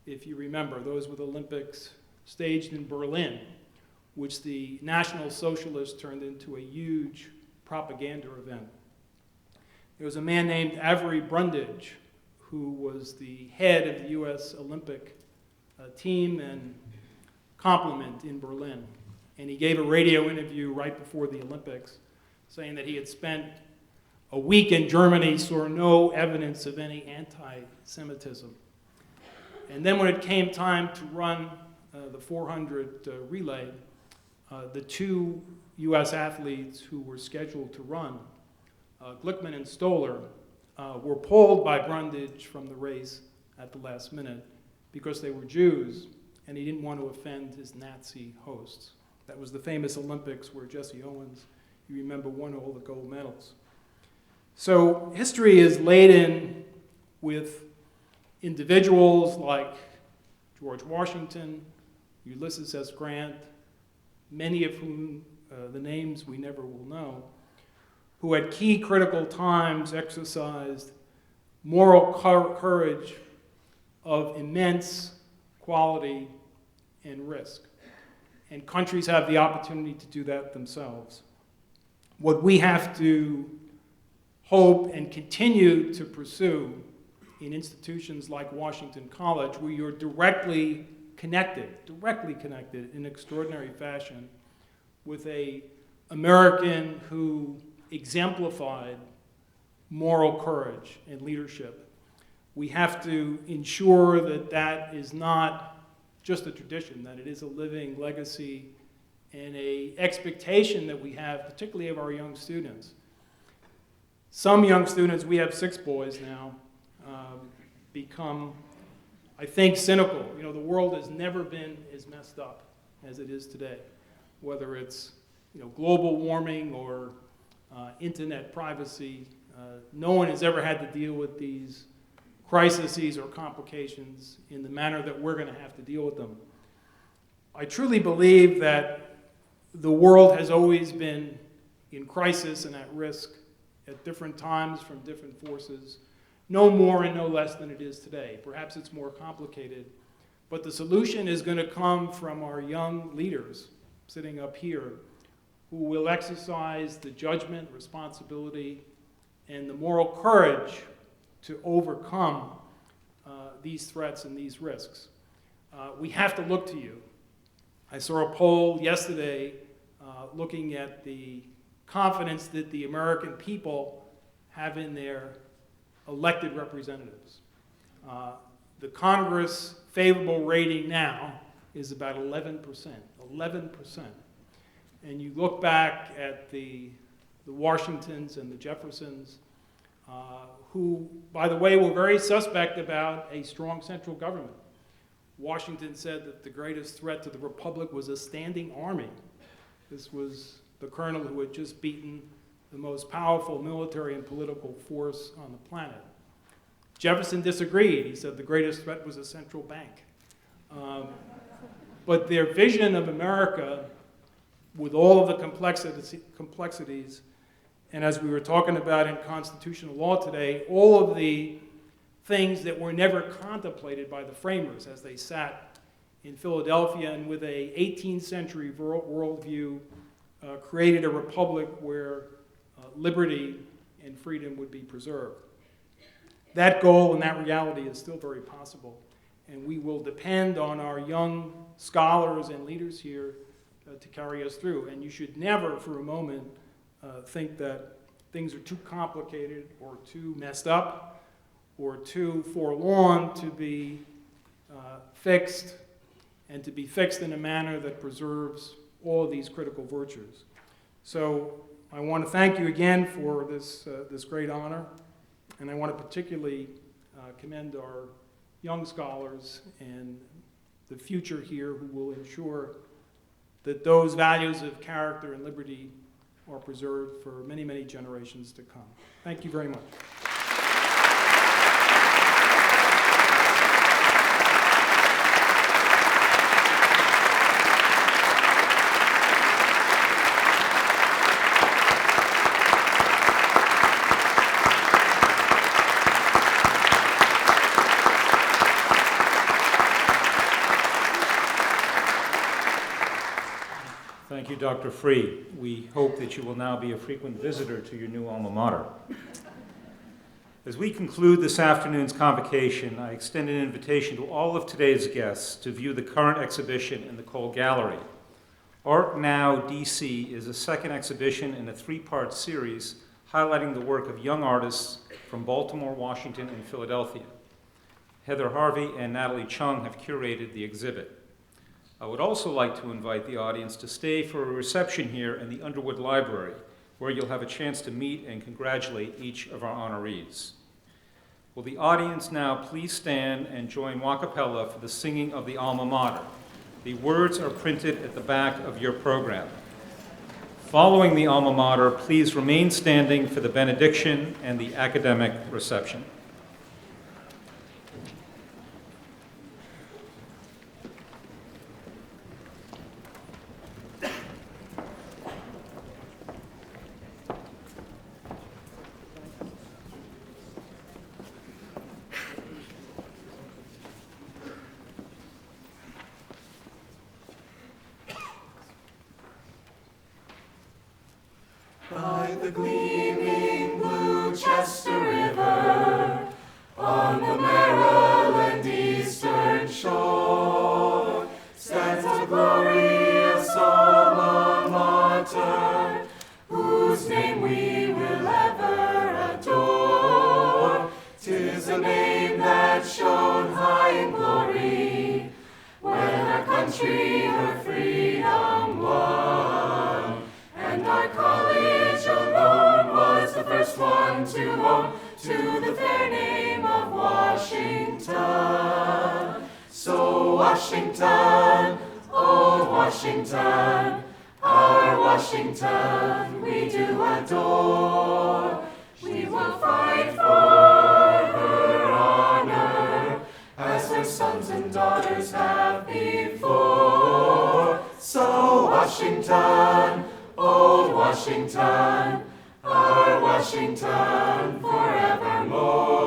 if you remember, those were the Olympics staged in Berlin, which the National Socialists turned into a huge propaganda event. There was a man named Avery Brundage, who was the head of the U.S. Olympic team and complement in Berlin. And he gave a radio interview right before the Olympics, saying that he had spent a week in Germany, saw no evidence of any anti-Semitism. And then when it came time to run the 400 relay, the two U.S. athletes who were scheduled to run, Glickman and Stoller, were pulled by Brundage from the race at the last minute because they were Jews, and he didn't want to offend his Nazi hosts. That was the famous Olympics where Jesse Owens, you remember, won all the gold medals. So history is laden with individuals like George Washington, Ulysses S. Grant, many of whom, the names we never will know, who at key critical times exercised moral courage of immense quality and risk. And countries have the opportunity to do that themselves. What we have to hope and continue to pursue in institutions like Washington College, where you're directly connected in extraordinary fashion with an American who exemplified moral courage and leadership. We have to ensure that that is not just a tradition, that it is a living legacy and an expectation that we have, particularly of our young students. Some young students, we have 6 boys now, become, I think, cynical. You know, the world has never been as messed up as it is today, whether it's, you know, global warming or internet privacy. No one has ever had to deal with these crises or complications in the manner that we're going to have to deal with them. I truly believe that the world has always been in crisis and at risk at different times from different forces, no more and no less than it is today. Perhaps it's more complicated, but the solution is going to come from our young leaders sitting up here who will exercise the judgment, responsibility, and the moral courage to overcome these threats and these risks. We have to look to you. I saw a poll yesterday looking at the confidence that the American people have in their elected representatives. The Congress favorable rating now is about 11%. 11%. And you look back at the Washingtons and the Jeffersons, who, by the way, were very suspect about a strong central government. Washington said that the greatest threat to the republic was a standing army. This was the colonel who had just beaten the most powerful military and political force on the planet. Jefferson disagreed. He said the greatest threat was a central bank. But their vision of America, with all of the complexities, and as we were talking about in constitutional law today, all of the things that were never contemplated by the framers as they sat in Philadelphia and with a 18th century worldview created a republic where liberty and freedom would be preserved. that goal and that reality is still very possible. And we will depend on our young scholars and leaders here to carry us through. And you should never for a moment think that things are too complicated or too messed up or too forlorn to be fixed, and to be fixed in a manner that preserves all of these critical virtues. So I want to thank you again for this great honor, and I want to particularly commend our young scholars and the future here who will ensure that those values of character and liberty are preserved for many, many generations to come. Thank you very much. Thank you, Dr. Free. We hope that you will now be a frequent visitor to your new alma mater. As we conclude this afternoon's convocation, I extend an invitation to all of today's guests to view the current exhibition in the Cole Gallery. Art Now DC is a second exhibition in a three-part series highlighting the work of young artists from Baltimore, Washington, and Philadelphia. Heather Harvey and Natalie Chung have curated the exhibit. I would also like to invite the audience to stay for a reception here in the Underwood Library, where you'll have a chance to meet and congratulate each of our honorees. Will the audience now please stand and join a cappella for the singing of the alma mater? The words are printed at the back of your program. Following the alma mater, please remain standing for the benediction and the academic reception. By the gleaming blue Chester River, on the Maryland eastern shore, stands the glorious alma mater, whose name we will ever adore. 'Tis a name that shone high in glory, when our country her freedom won. And our college alone was the first one to own to the fair name of Washington. So Washington, old Washington, our Washington we do adore. We will fight for her honor, as her sons and daughters have before. So Washington, old Washington, our Washington forevermore.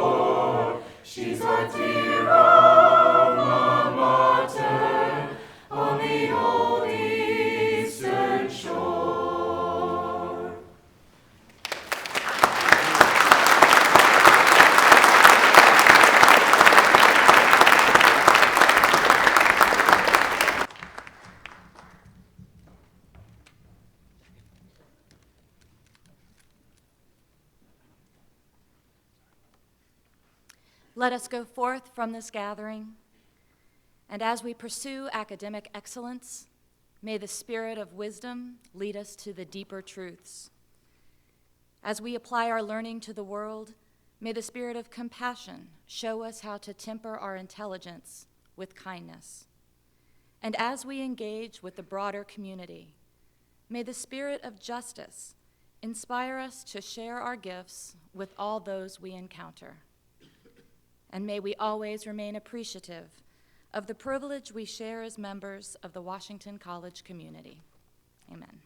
She's our dear alma mater on the old eastern shore. Let us go forth from this gathering, and as we pursue academic excellence, may the spirit of wisdom lead us to the deeper truths. As we apply our learning to the world, may the spirit of compassion show us how to temper our intelligence with kindness. And as we engage with the broader community, may the spirit of justice inspire us to share our gifts with all those we encounter. And may we always remain appreciative of the privilege we share as members of the Washington College community. Amen.